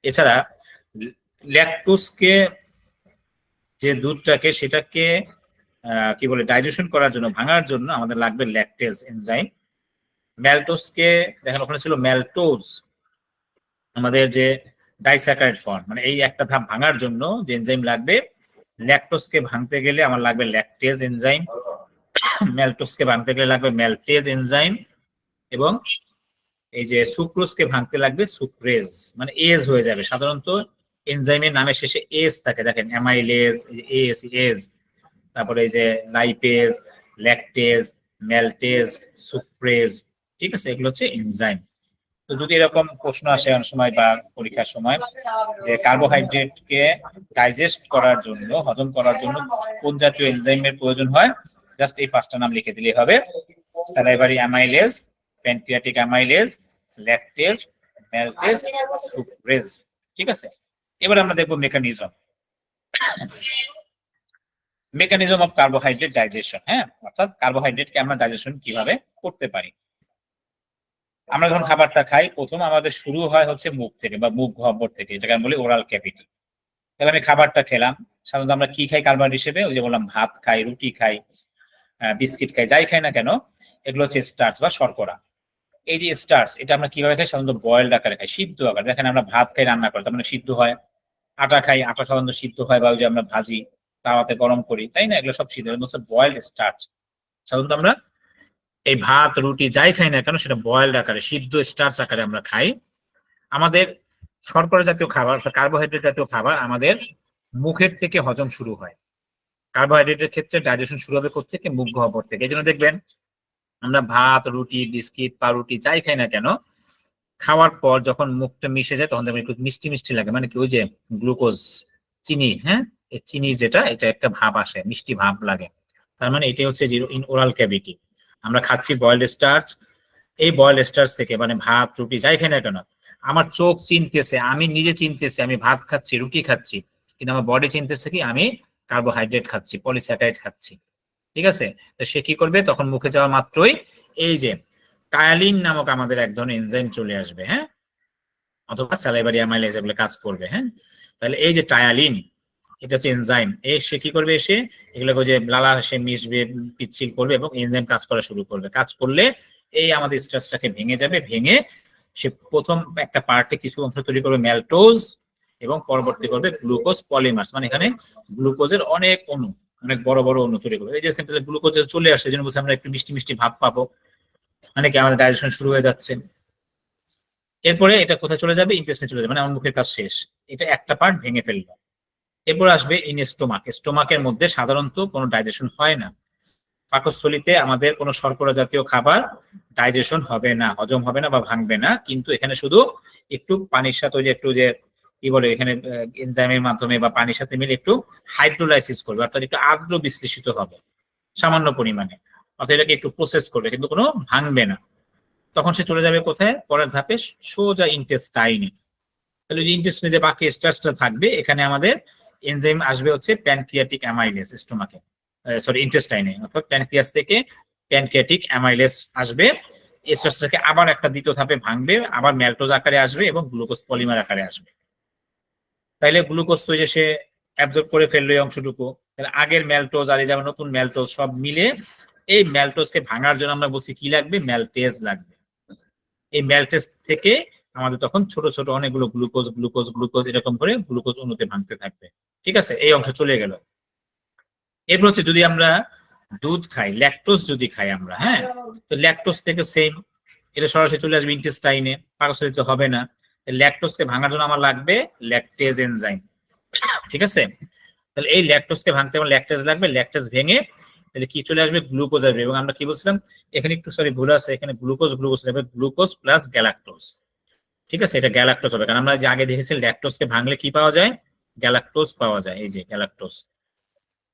A: এছাড়া ল্যাকটোজকে, যে দুধটাকে, সেটাকে কি বলে ডাইজেশন করার জন্য, ভাঙার জন্য আমাদের লাগবে ল্যাকটেজ এনজাইম। ম্যালটোজকে, দেখেন ওখানে ছিল ম্যালটোজ, আমাদের যে ডাইস্যাকারাইড ফর্ম, মানে এই একটা ধাপ ভাঙার জন্য যে এনজাইম লাগবে, ল্যাকটোজকে ভাঙতে গেলে আমার লাগবে ল্যাকটেজ এনজাইম, ম্যালটোজকে ভাঙতে গেলে লাগবে ম্যালটেজ এনজাইম, এবং এই যে সুক্রোজকে ভাঙতে লাগবে সুক্রেজ, মানে এজ হয়ে যাবে। সাধারণত এনজাইমের নামের শেষে এজ থাকে, দেখেন অ্যামাইলেজ, এজ এজ, তারপরে এই যে লাইপেজ, ল্যাকটেজ, ম্যালটেজ, সুক্রেজ। ঠিক আছে, এগুলো হচ্ছে এনজাইম। তো যদি এরকম প্রশ্ন আসে অনেক সময় বা পরীক্ষার সময়, যে কার্বোহাইড্রেটকে ডাইজেস্ট করার জন্য, হজম করার জন্য কোন জাতীয় এনজাইমের প্রয়োজন হয়, জাস্ট এই পাঁচটা নাম লিখে দিলেই হবে: salivary amylase, pancreatic amylase, lactase, maltase, sucrase. ঠিক আছে, এবার আমরা দেখবো mechanism, mechanism of carbohydrate digestion. হ্যাঁ, অর্থাৎ কার্বোহাইড্রেটকে আমরা ডাইজেশন কিভাবে করতে পারি। আমরা যখন খাবারটা খাই, প্রথম আমাদের শুরু হয় হচ্ছে মুখ থেকে বা মুখ গহ্বর থেকে, এটাকে আমরা বলি ওরাল ক্যাভিটি। তাহলে আমি খাবারটা খেলাম, সাধারণত আমরা কি খাই কার্বোহাইড্রেট হিসেবে, ওই যে বললাম ভাত খাই, রুটি খাই, বিস্কিট খাই, যাই খাই না কেন, এগুলো হচ্ছে স্টার্চ বা শর্করা। এই যে স্টার্চ, এটা আমরা কিভাবে খাই, সাধারণত বয়েলড আকারে খাই, সিদ্ধ আকারে। দেখেন আমরা ভাত খাই রান্না করে, তার মানে সিদ্ধ হয়। আটা খাই, আটা সাধারণত সিদ্ধ হয়, বা ওই যে আমরা ভাজি। তাওয়াতে গরম করি, তাই না? এগুলো সব শীত, হচ্ছে বয়েলড স্টার্চ। সাধারণত আমরা এই ভাত রুটি যাই খাই না কেন সেটা বয়েলড আকারে, সিদ্ধ স্টার্চ আকারে আমরা খাই। আমাদের শর্করা জাতীয় খাবার, কার্বোহাইড্রেট জাতীয় খাবার আমাদের মুখের থেকে হজম শুরু হয়। কার্বোহাইড্রেটের ক্ষেত্রে ডাইজেশন শুরু হবে কোত্থেকে? মুখ গহ্বর থেকে। এই জন্য দেখবেন আমরা ভাত রুটি বিস্কিট পাউরুটি যাই খাই না কেন, খাওয়ার পর যখন মুখটা মিশে যায় তখন দেখবেন একটু মিষ্টি মিষ্টি লাগে, মানে কি ওই যে গ্লুকোজ, চিনি, হ্যাঁ, এই চিনি যেটা, এটা একটা ভাব আসে, মিষ্টি ভাব লাগে। তার মানে এটাই হচ্ছে জিরো ইন ওরাল ক্যাভিটি। আমরা খাচ্ছি বয়েলড স্টার্চ, এই বয়েলড স্টার্চ থেকে মানে ভাত রুটি যাই খাই না কেন, আমার চোখ চিনতেছে, আমি নিজে চিনতেছি আমি ভাত খাচ্ছি রুটি খাচ্ছি, কিন্তু আমার বডি চিনতেছে কি আমি কার্বোহাইড্রেট খাচ্ছি, পলিস্যাকারাইড খাচ্ছি। ঠিক আছে? তো সে কি করবে, তখন মুখে যাওয়া মাত্রই এই যে টায়ালিন নামক আমাদের এক ধরনের এনজাইম চলে আসবে, হ্যাঁ, অথবা স্যালাইভারি অ্যামাইলেজ এগুলো কাজ করবে, হ্যাঁ। তাহলে এই যে টায়ালিন, এটা হচ্ছে এনজাইম, সে কি করবে, এসে এগুলোকে যে লালা সে মিশবে, পিচ্ছিল করবে এবং এনজাইম কাজ করা শুরু করবে। কাজ করলে এই আমাদের স্ট্রেসটাকে ভেঙে যাবে, ভেঙে সে প্রথম একটা পার্টে কিছু অংশ তৈরি করবে ম্যালটোজ এবং পরবর্তী করবে গ্লুকোজ পলিমার্স, মানে এখানে গ্লুকোজের অনেক অণু, অনেক বড় বড় অণু তৈরি করবে। এই যে গ্লুকোজ চলে আসছে, যেন বলছে আমরা একটু মিষ্টি মিষ্টি ভাব পাবো, মানে কি আমাদের ডাইজেশন শুরু হয়ে যাচ্ছে। এরপরে এটা কোথায় চলে যাবে? ইন্টেস্টাইনে চলে যাবে, মানে আমার মুখের কাজ শেষ। এটা একটা পার্ট ভেঙে ফেললো। এরপর আসবে ইন স্টোমাক। স্টোমাকের মধ্যে সাধারণত কোনো ডাইজেশন হয় না। পাকস্থলিতে আমাদের কোনো শর্করা জাতীয় খাবার ডাইজেশন হবে না, হজম হবে না বা ভাঙবে না, কিন্তু এখানে শুধু একটু পানির সাথে ওই যে একটু যে কি বলে এখানে এনজাইমের মাধ্যমে বা পানির সাথে মিলে একটু হাইড্রোলাইসিস করবে, অর্থাৎ একটু আর্দ্র বিশ্লেষিত হবে সামান্য পরিমাণে, অর্থাৎ এটাকে একটু প্রসেস করবে, কিন্তু কোনো ভাঙবে না। তখন সে চলে যাবে কোথায়? পরের ধাপে সোজা ইন্টেস্টাইনে। তাহলে যে ইন্টেস্টাইনে যে বাকি স্টার্চটা থাকবে, এখানে আমাদের এনজাইম আসবে হচ্ছে প্যানক্রিয়াটিক অ্যামাইলেজ স্টোমাকে, সরি ইন্টেস্টাইনে, অর্থাৎ প্যানক্রিয়াস থেকে প্যানক্রিয়াটিক অ্যামাইলেজ আসবে, স্টার্চটাকে আবার একটা দ্বিতীয় ধাপে ভাঙবে, আবার ম্যালটোজ আকারে আসবে এবং গ্লুকোজ পলিমার আকারে আসবে। তাইলে গ্লুকোজ তো যে সে অ্যাবজর্ব করে ফেললো এই অংশটুকু, তাহলে আগের ম্যালটোজ আর এই যেমন নতুন ম্যালটোজ সব মিলে এই ম্যালটোজকে ভাঙার জন্য আমরা বলছি কি লাগবে? ম্যালটেজ লাগবে। এই ম্যালটেজ থেকে আমাদের তখন ছোট ছোট অনেকগুলো গ্লুকোজ গ্লুকোজ গ্লুকোজ এরকম করে গ্লুকোজ অণুতে ভাঙতে থাকবে। ঠিক আছে, এই অংশ চলে গেল। এরপর হচ্ছে যদি আমরা দুধ খাই, ল্যাকটোজ যদি খাই আমরা, হ্যাঁ, তো ল্যাকটোজ থেকে সেম, এটা সরাসরি চলে আসবে ইন্টেস্টাইনে, পাকস্থলিতে হবে না। ল্যাকটোজকে ভাঙার জন্য আমার লাগবে ল্যাকটেজ এনজাইম। ঠিক আছে, তাহলে এই ল্যাকটোজকে ভাঙতে আমার ল্যাকটেজ লাগবে, ল্যাকটেজ ভেঙে তাহলে কি চলে আসবে? গ্লুকোজ আসবে। এবং আমরা কি বলছিলাম এখানে একটু সরি ভুল আছে, এখানে গ্লুকোজ গ্লুকোজ আসবে, গ্লুকোজ প্লাস গ্যালাক্টোজ। ঠিক আছে, এটা গ্যালাক্টোজ হবে, কারণ আমরা যে আগে দেখেছি ল্যাকটোজকে ভাঙলে কি পাওয়া যায়? গ্যালাক্টোজ পাওয়া যায়, এই যে গ্যালাক্টোজ।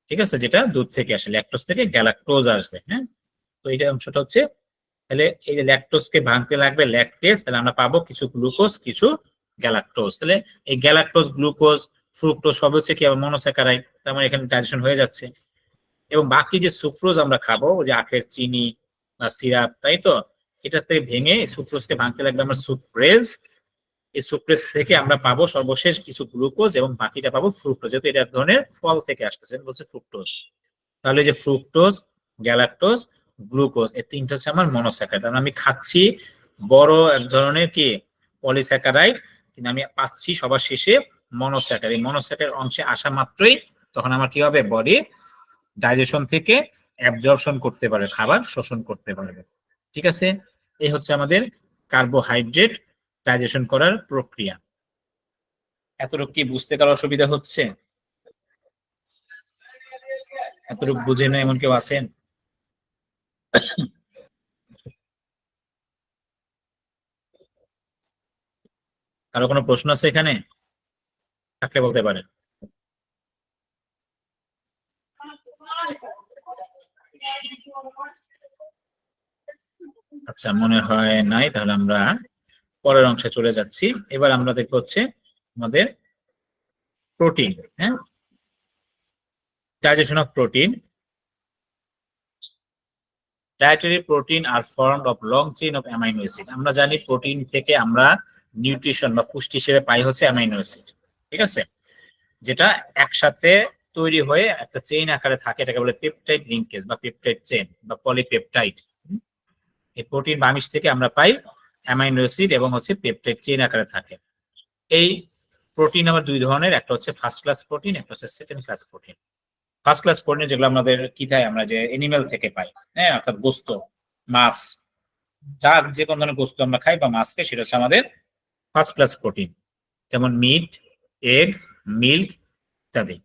A: ঠিক আছে, যেটা দুধ থেকে আসে, ল্যাকটোজ থেকে গ্যালাক্টোজ আসবে, হ্যাঁ। তো এইটা অংশটা হচ্ছে, তাহলে এই যে ল্যাকটোজকে ভাঙতে লাগবে ল্যাকটেজ, তাহলে আমরা পাবো কিছু গ্লুকোজ কিছু গ্যালাক্টোজ। তাহলে এই গ্যালাক্টোজ গ্লুকোজ ফ্রুক্টোজ সব হচ্ছে কি আবার মনোস্যাকারাইড, তার মানে এখানে ডাইজেশন হয়ে যাচ্ছে। এবং বাকি যে সুক্রোজ আমরা খাবো, যে আখের চিনি বা সিরাপ, তাই তো, এটা থেকে ভেঙে সুক্রোজকে ভাঙতে লাগবে আমরা সুক্রেজ। এই সুক্রেজ থেকে আমরা পাবো সর্বশেষ কিছু গ্লুকোজ এবং বাকিটা পাবো ফ্রুক্টোজ, যেহেতু এটা এক ধরনের ফল থেকে আসতেছে, বলছে ফ্রুক্টোজ। তাহলে যে ফ্রুক্টোজ গ্যালাক্টোজ গ্লুকোজ এই তিনটা হচ্ছে আমার মনোস্যাকারাইড। কারণ আমি খাচ্ছি বড় এক ধরনের কি পলিস্যাকারাইড, কিন্তু আমি পাচ্ছি সবার শেষে মনোস্যাকারাইড। এই মনোস্যাকারাইড অংশে আসা মাত্রই তখন আমার কি হবে? বডি ডাইজেশন থেকে অ্যাবজর্পশন করতে পারে, খাবার শোষণ করতে পারবে। ঠিক আছে, এই হচ্ছে আমাদের কার্বোহাইড্রেট ডাইজেশন করার প্রক্রিয়া। এতটুকু কি বুঝতে কারো অসুবিধা হচ্ছে? এতটুকু বুঝে না এমন কেউ আছেন? কারো কোনো প্রশ্ন আছে এখানে? থাকলে বলতে পারেন। আচ্ছা, মনে হয় নাই, তাহলে আমরা পরের অংশে চলে যাচ্ছি। এবার আমরা দেখবো হচ্ছে আমাদের প্রোটিন, হ্যাঁ, digestion of protein. Dietary protein are formed of long chain of amino acid. আমরা জানি প্রোটিন থেকে আমরা নিউট্রিশন বা পুষ্টি হিসেবে পাই হচ্ছে অ্যামাইনো অ্যাসিড। ঠিক আছে, যেটা একসাথে তৈরি হয়ে একটা চেইন আকারে থাকে, এটাকে বলে পেপটাইড লিঙ্কেজ বা পেপটাইড চেইন বা পলিপেপটাইড। এই প্রোটিন বা আমিষ থেকে আমরা পাই অ্যামাইনো অ্যাসিড এবং হচ্ছে পেপটাইড চেইন আকারে থাকে। এই প্রোটিন আবার দুই ধরনের, একটা হচ্ছে ফার্স্ট ক্লাস প্রোটিন, একটা হচ্ছে second class protein. First class protein যেগুলো আমাদের কি থাকে, আমরা যে এনিমেল থেকে পাই, হ্যাঁ, অর্থাৎ গোস্ত, মাছ, যা যে কোনো ধরনের গোস্ত আমরা খাই বা মাছ খাই, সেটা হচ্ছে আমাদের ফার্স্ট ক্লাস প্রোটিন, যেমন মিট, এগ, মিল্ক ইত্যাদি।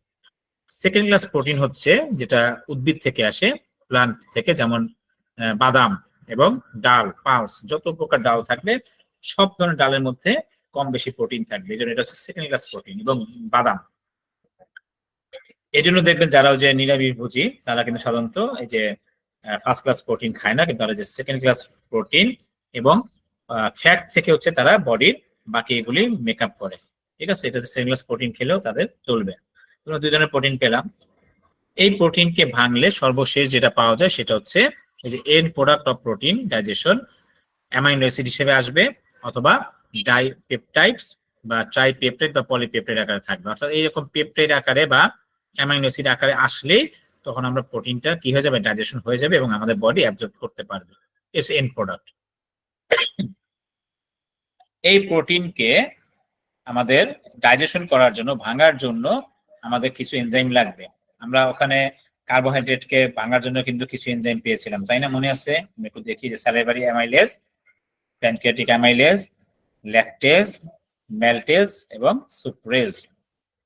A: সেকেন্ড ক্লাস প্রোটিন হচ্ছে যেটা উদ্ভিদ থেকে আসে, প্লান্ট থেকে, যেমন বাদাম এবং ডাল, পালস, যত প্রকার ডাল থাকবে সব ধরনের ডালের মধ্যে কম বেশি প্রোটিন থাকবে, এই জন্য এটা হচ্ছে সেকেন্ড ক্লাস প্রোটিন। এবং বাদাম, এই জন্য দেখবেন যারা যে নিরামিষভোজী তারা কিন্তু সাধারণত এই যে ফার্স্ট ক্লাস প্রোটিন খায় না, কিন্তু তারা যে সেকেন্ড ক্লাস প্রোটিন এবং ফ্যাট থেকে হচ্ছে তারা বডির বাকি এগুলি মেকআপ করে। ঠিক আছে, এটা হচ্ছে সেকেন্ড ক্লাস প্রোটিন খেলেও তাদের চলবে। তোমরা দুই ধরনের প্রোটিন পেলাম। এই প্রোটিনকে ভাঙলে সর্বশেষ যেটা পাওয়া যায় সেটা হচ্ছে এই যে and product of protein digestion, amino acid হিসেবে আসবে, অথবা ডাইপেপটাইডস বা ট্রাইপেপটাইড বা পলিপেপটাইড আকারে থাকবে। অর্থাৎ এইরকম পেপটাইড আকারে বা অ্যামাইনো অ্যাসিড আকারে আসলেই তখন আমরা প্রোটিনটা কি হয়ে যাবে, ডাইজেশন হয়ে যাবে এবং আমাদের বডি অ্যাবজর্ব করতে পারবে। It's and product. এই প্রোটিনকে আমাদের ডাইজেশন করার জন্য, ভাঙার জন্য আমাদের কিছু এনজাইম লাগবে। আমরা ওখানে কার্বোহাইড্রেটকে ভাঙার জন্য কিন্তু কিছু এনজাইম পেয়েছিলাম, তাই না? মনে আছে? আমি একটু দেখি যে salivary amylase, pancreatic amylase, lactase, maltase এবং সুক্রেজ।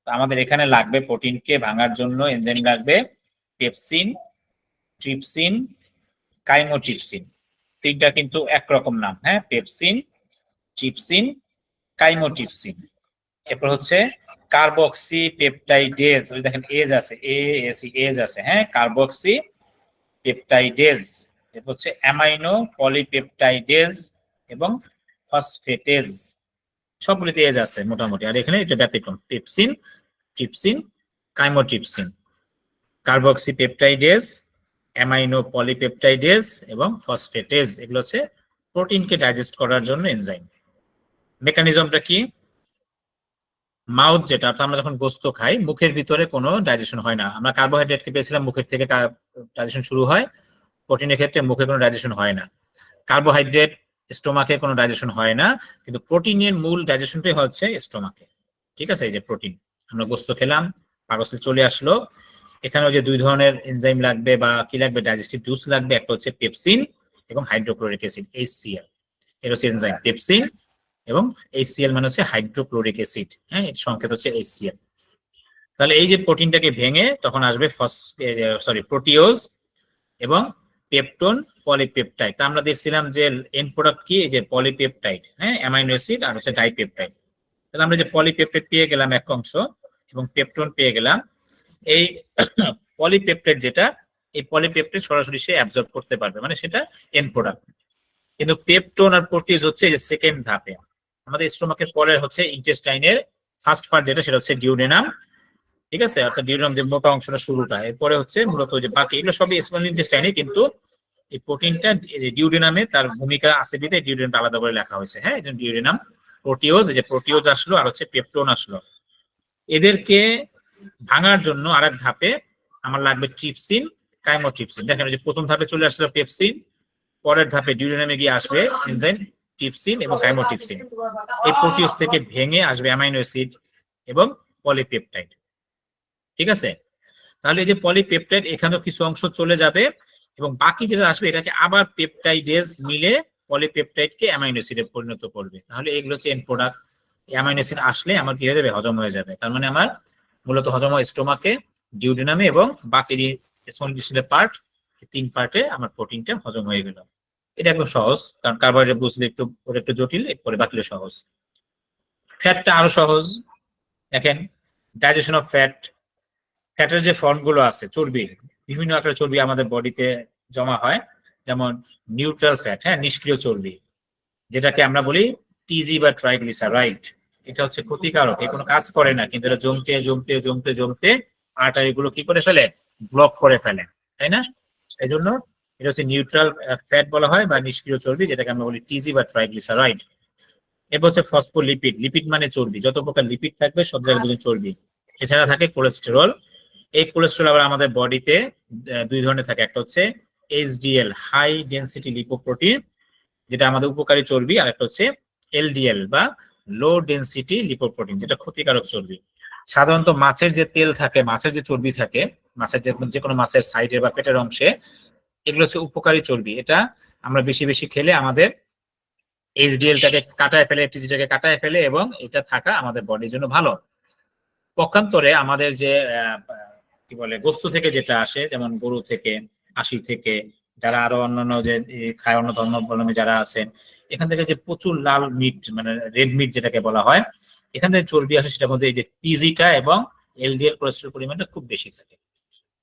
A: আমাদের এখানে লাগবে প্রোটিনকে ভাঙার জন্য এনজাইম লাগবে পেপসিন, ট্রিপসিন, কাইমোট্রিপসিন। তিনটা কিন্তু একরকম নাম, হ্যাঁ, পেপসিন, ট্রিপসিন, কাইমোট্রিপসিন। এরপর হচ্ছে কার্বক্সি পেপটাইডেজ, ওই দেখেন এজ আছে, এজ আছে, হ্যাঁ, কার্বক্সি পেপটাইডেজ। এরপর হচ্ছে অ্যামাইনো পলিপেপটাইডেজ এবং ফসফেটেজ। সবগুলিতে এজ আছে মোটামুটি, আর এখানে এটা ব্যতিক্রম, pepsin, trypsin, chymotrypsin, carboxy peptidase, amino polypeptidase এবং ফসফেটেজ। এগুলো হচ্ছে প্রোটিনকে ডাইজেস্ট করার জন্য এনজাইম। মেকানিজমটা কি? মাউথ, যেটা অর্থাৎ আমরা যখন গোস্ত খাই মুখের ভিতরে কোনো ডাইজেশন হয় না। আমরা কার্বোহাইড্রেটকে পেয়েছিলাম মুখের থেকে ডাইজেশন শুরু হয়, প্রোটিনের ক্ষেত্রে মুখে কোনো ডাইজেশন হয় না। কার্বোহাইড্রেট স্টোমাকে কোনো ডাইজেশন হয় না, কিন্তু প্রোটিনের মূল ডাইজেশনটাই হচ্ছে স্টোমাকে। ঠিক আছে, এই যে প্রোটিন আমরা গোস্ত খেলাম, পাকস্থলী চলে আসলো, এখানেও যে দুই ধরনের এনজাইম লাগবে বা কি লাগবে, ডাইজেস্টিভ জুস লাগবে, একটা হচ্ছে পেপসিন এবং হাইড্রোক্লোরিক অ্যাসিড, HCl। এর হচ্ছে এনজাইম পেপসিন এবং HCl মানে হচ্ছে হাইড্রোক্লোরিক অ্যাসিড, হ্যাঁ, এর সংকেত হচ্ছে HCl। তাহলে এই যে প্রোটিনটাকে ভেঙে তখন আসবে প্রোটিওজ এবং পেপটোন, পলিপেপটাইড। তা আমরা দেখছিলাম যে এন্ড প্রোডাক্ট কি, এই যে পলিপেপটাইড, হ্যাঁ, অ্যামাইনো অ্যাসিড আর হচ্ছে ডাইপেপটাইড। তাহলে আমরা যে পলিপেপটাইড পেয়ে গেলাম এক অংশ এবং পেপটোন পেয়ে গেলাম। এই পলিপেপটাইড যেটা, এই পলিপেপটাইড সরাসরি সে অ্যাবজর্ব করতে পারবে, মানে সেটা এন্ড প্রোডাক্ট। কিন্তু পেপটোন আর প্রোটিওজ হচ্ছে এই যে সেকেন্ড ধাপে। আমাদের স্টোমাকের পরের হচ্ছে ইন্টেস্টাইনের ফার্স্ট পার্ট যেটা, সেটা হচ্ছে ডিউডেনাম। ঠিক আছে, অর্থাৎ ডিউডেনাম যে মোটা অংশটা শুরুটা, এরপরে হচ্ছে মূলত যে বাকি এগুলো সবই স্মল ইন্টেস্টাইনে, কিন্তু এই প্রোটিনটা ডিউডেনামে তার ভূমিকা আছে বিধে ডিউডেনাম আলাদা করে লেখা হয়েছে, হ্যাঁ, এই ডিউডেনাম, প্রোটিওজ, এই যে প্রোটিওজ আসলো আর হচ্ছে পেপটোন আসলো। এদেরকে ভাঙার জন্য আরেক ধাপে আমার লাগবে ট্রিপসিন, কাইমোট্রিপসিন। দেখেন যে প্রথম ধাপে চলে আসলো পেপসিন, পরের ধাপে ডিউডেনামে গিয়ে আসবে এনজাইম ট্রিপসিন এবং কাইমোট্রিপসিন। এই প্রোটিওজ থেকে ভেঙে আসবে অ্যামাইনো অ্যাসিড এবং পলিপেপটাইড। ঠিক আছে, তাহলে এই যে পলিপেপটাইড এখানেও কিছু অংশ চলে যাবে এবং বাকি যেটা আসবে এটাকে আবার পেপটাইডেজ মিলে পলিপেপটাইডকে অ্যামাইনো অ্যাসিডে পরিণত করবে। তাহলে এগুলো হচ্ছে এন্ড প্রোডাক্ট। অ্যামাইনো অ্যাসিড আসলে আমার কি হয়ে যাবে, হজম হয়ে যাবে। তার মানে আমার মূলত হজম হয় স্টোমাকে, ডিউডেনামে এবং বাকি স্মল ইন্টেস্টাইনের পার্ট, তিন পার্টে আমার প্রোটিনটা হজম হয়ে গেল। এটা একদম সহজ, কারণ কার্বোহাইড্রেট বুঝলে একটু জটিল, এরপরে বাকিটা সহজ। ফ্যাটটা আরো সহজ। দেখেন ডাইজেশন অফ ফ্যাট, ফ্যাটের যে ফর্মগুলো আছে, চর্বি, বিভিন্ন আকারের চর্বি আমাদের বডিতে জমা হয়, যেমন নিউট্রাল ফ্যাট, হ্যাঁ, নিষ্ক্রিয় চর্বি, যেটাকে আমরা বলি টিজি বা ট্রাইগ্লিসারাইড। এটা হচ্ছে ক্ষতিকারক, এ কোনো কাজ করে না, কিন্তু এটা জমতে জমতে জমতে জমতে আর্টারি গুলো কি করে ফেলে, ব্লক করে ফেলে, তাই না? এই জন্য এটা হচ্ছে নিউট্রাল ফ্যাট বলা হয় বা নিষ্ক্রিয় চর্বি, যেটাকে আমরা বলি টিজি বা ট্রাইগ্লিসারাইড। এরপর হচ্ছে ফসফোলিপিড, লিপিড মানে চর্বি, যত প্রকার লিপিড থাকবে সব জায়গায় বুঝুন চর্বি। এছাড়া থাকে কোলেস্টেরল। এই কোলেস্টেরল আবার আমাদের বডিতে দুই ধরনের থাকে, একটা হচ্ছে HDL, হাই ডেনসিটি লিপোপ্রোটিন, যেটা আমাদের উপকারী চর্বি, আর একটা হচ্ছে LDL বা লো ডেনসিটি লিপোপ্রোটিন, যেটা ক্ষতিকারক চর্বি। সাধারণত মাছের যে তেল থাকে, মাছের যে চর্বি থাকে, মাছের যে কোনো মাছের সাইডের বা পেটের অংশে, এগুলো হচ্ছে উপকারী চর্বি। এটা আমরা বেশি বেশি খেলে আমাদের এইচডিএলটাকে কাটায় ফেলে, টিজিটাকে কাটায় ফেলে, এবং এটা থাকা আমাদের বডির জন্য ভালো। পক্ষান্তরে আমাদের যে কি বলে গোস্ত থেকে যেটা আসে, যেমন গরু থেকে, খাসি থেকে, যারা আরো অন্যান্য যে খায় অন্য ধর্মাবলম্বী যারা আছেন, এখান থেকে যে প্রচুর লাল মিট মানে রেড মিট যেটাকে বলা হয়, এখান থেকে চর্বি আসে, সেটার মধ্যে এই যে টিজিটা এবং এলডিএল কোলেস্ট্রল পরিমাণটা খুব বেশি থাকে।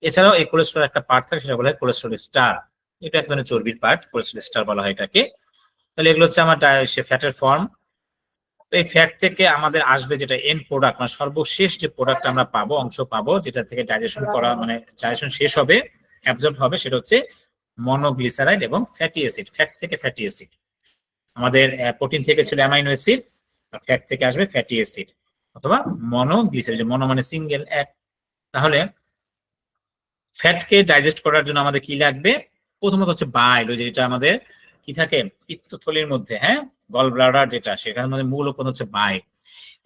A: এছাড়াও এই কোলেস্ট্রল একটা পার্ট থাকে, সেটা বলা হয় কোলেস্ট্রল স্টার। এটা এক ধরনের চর্বির পার্ট, কোলেস্ট্রল স্টার বলা হয় এটাকে। তাহলে এগুলো হচ্ছে আমার ফ্যাটের ফর্ম। তো এই ফ্যাট থেকে আমাদের আসবে যেটা এন্ড প্রোডাক্ট, মানে সর্বশেষ যে প্রোডাক্ট আমরা পাবো, অংশ পাবো, যেটা থেকে ডাইজেশন করা মানে ডাইজেশন শেষ হবে, অ্যাবজর্ব হবে, সেটা হচ্ছে মনোগ্লিসারাইড এবং ফ্যাটি অ্যাসিড। ফ্যাট থেকে ফ্যাটি অ্যাসিড, আমাদের প্রোটিন থেকে ছিল অ্যামাইনো অ্যাসিড, আর ফ্যাট থেকে আসবে ফ্যাটি অ্যাসিড অথবা মনোগ্লিসারাইড, মনো মানে সিঙ্গেল, এক। তাহলে ফ্যাটকে ডাইজেস্ট করার জন্য আমাদের কি লাগবে? প্রথমত হচ্ছে বাইল, ওই যেটা আমাদের কি থাকে পিত্তথলির মধ্যে, হ্যাঁ, গল ব্লাডার যেটা, সেখানের মধ্যে মূল উপাদান হচ্ছে বাইল।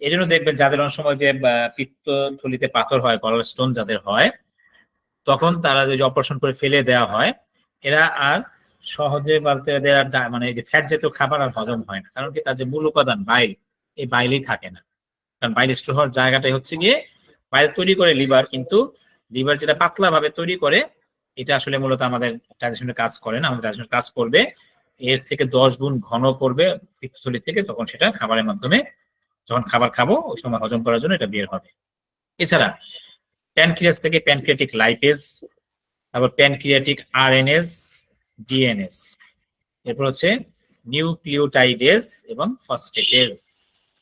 A: এই জন্য দেখবেন যাদের অনেক সময় যে পিত্তথলিতে পাথর হয়, গলার স্টোন যাদের হয়, তখন তারা যদি অপারেশন করে ফেলে দেওয়া হয়, এরা আর সহজে বলতে মানে এই যে ফ্যাট জাতীয় খাবার আর হজম হয় না। কারণ কি, তার যে মূল উপাদান বাইল, এই বাইলেই থাকে না। কারণ বাইল স্টোর হওয়ার জায়গাটাই হচ্ছে গিয়ে বাইল তৈরি করে লিভার, কিন্তু লিভার যেটা পাতলা ভাবে তৈরি করে, এটা আসলে মূলত আমাদের ডাইজেশনের কাজ করে না। আমাদের ডাইজেশনের কাজ করবে এর থেকে 10 গুণ ঘন করবে পিত্তথলি থেকে, তখন সেটা খাবারের মাধ্যমে যখন খাবার খাবো ওই সময় হজম করার জন্য এটা বের হবে। এছাড়া প্যানক্রিয়াস থেকে প্যানক্রিয়াটিক লাইপেজ, তারপর প্যানক্রিয়াটিক আরএনএস, ডিএনএস, এরপর হচ্ছে নিউক্লিওটাইডেজ এবং ফসফেটেজ।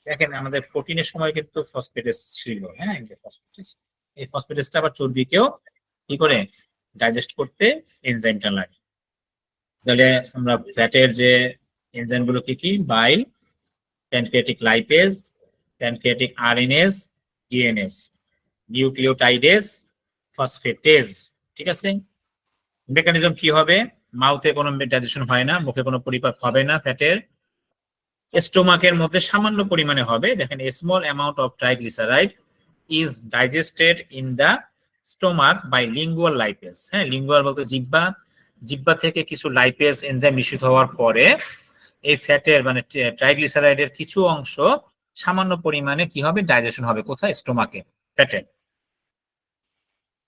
A: দেখেন আমাদের প্রোটিনের সময় কিন্তু ফসফেটেজ ছিল, হ্যাঁ, এই ফসফেটেজটা আবার চর্বিকেও কি করে ডাইজেস্ট করতে এনজাইমটা লাগে। তাহলে আমরা ফ্যাটের যে এনজাইম গুলো কি কি? Bile, pancreatic lipase, pancreatic RNase, DNase, nucleotidase, phosphatase. ঠিক আছে, মেকানিজম কি হবে? মাউথে কোনো ডাইজেশন হয় না, মুখে কোনো পরিপাক হবে না ফ্যাটের, স্টোমাকের মধ্যে সামান্য পরিমাণে হবে। দেখেন, a small amount of triglyceride is digested in the stomach by lingual lipase. হ্যাঁ, লিঙ্গুয়াল বলতে জিহ্বা, জিহ্বা থেকে কিছু লাইপেজ এনজাইম নিঃসৃত হওয়ার পরে এই ফ্যাটের মানে ট্রাইগ্লিসারাইডের কিছু অংশ সামান্য পরিমাণে কি হবে? ডাইজেশন হবে। কোথায়? স্টোমাকে, ফ্যাটে।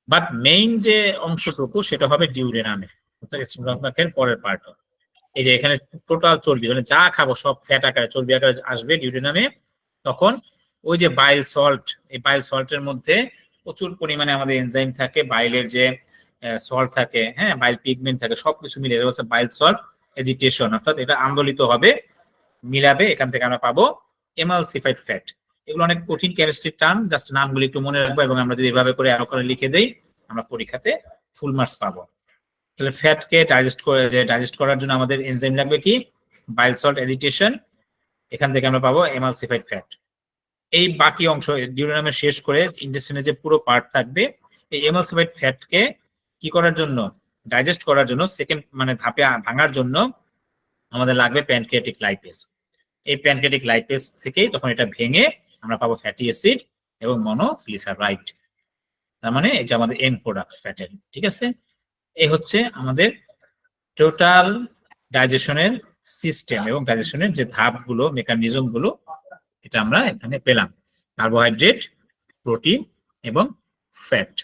A: বাট মেইন যে অংশটুকু সেটা হবে ডিউডেনামে, অর্থাৎ স্টোমাকের পরের পার্ট। এই যে এখানে টোটাল চর্বি মানে যা খাবো সব ফ্যাট আকারে, চর্বি আকারে আসবে ডিউডেনামে। তখন ওই যে বাইল সল্ট, এই বাইল সল্টের মধ্যে প্রচুর পরিমাণে আমাদের এনজাইম থাকে, বাইলের যে সল্ট থাকে, হ্যাঁ, বাইল পিগমেন্ট থাকে, সবকিছু মিলে এটা হচ্ছে বাইল সল্ট এজিটেশন, অর্থাৎ এটা আন্দোলিত হবে, মিলাবে, এখান থেকে আমরা পাবো এমালসিফাইড ফ্যাট। এগুলো অনেক কঠিন কেমিস্ট্রির টার্ম, জাস্ট নামগুলি একটু মনে রাখবো, এবং আমরা যদি এভাবে করে আরো করে লিখে দেই আমরা পরীক্ষাতে ফুল মার্কস পাবো। তাহলে ফ্যাটকে ডাইজেস্ট করার জন্য আমাদের এনজাইম লাগবে কি? বাইল সল্ট এজিটেশন, এখান থেকে আমরা পাবো এমালসিফাইড ফ্যাট। এই বাকি অংশ ডিউডেনামের শেষ করে ইন্টেস্টিনের যে পুরো পার্ট থাকবে, এই এমালসিফাইড ফ্যাটকে কি করার জন্য? ডাইজেস্ট করার জন্য, সেকেন্ড মানে ধাপে ভাঙার জন্য আমাদের লাগবে প্যানক্রিয়াটিক লাইপেজ। এই প্যানক্রিয়াটিক লাইপেজ থেকেই তখন এটা ভেঙে আমরা পাবো ফ্যাটি অ্যাসিড এবং মনোগ্লিসারাইড। তার মানে এটা আমাদের এন্ড প্রোডাক্ট ফ্যাটের। ঠিক আছে, এই হচ্ছে আমাদের টোটাল ডাইজেশনের সিস্টেম এবং ডাইজেশনের যে ধাপগুলো, মেকানিজম গুলো, এটা আমরা এখানে পেলাম। কার্বোহাইড্রেট, প্রোটিন এবং ফ্যাট।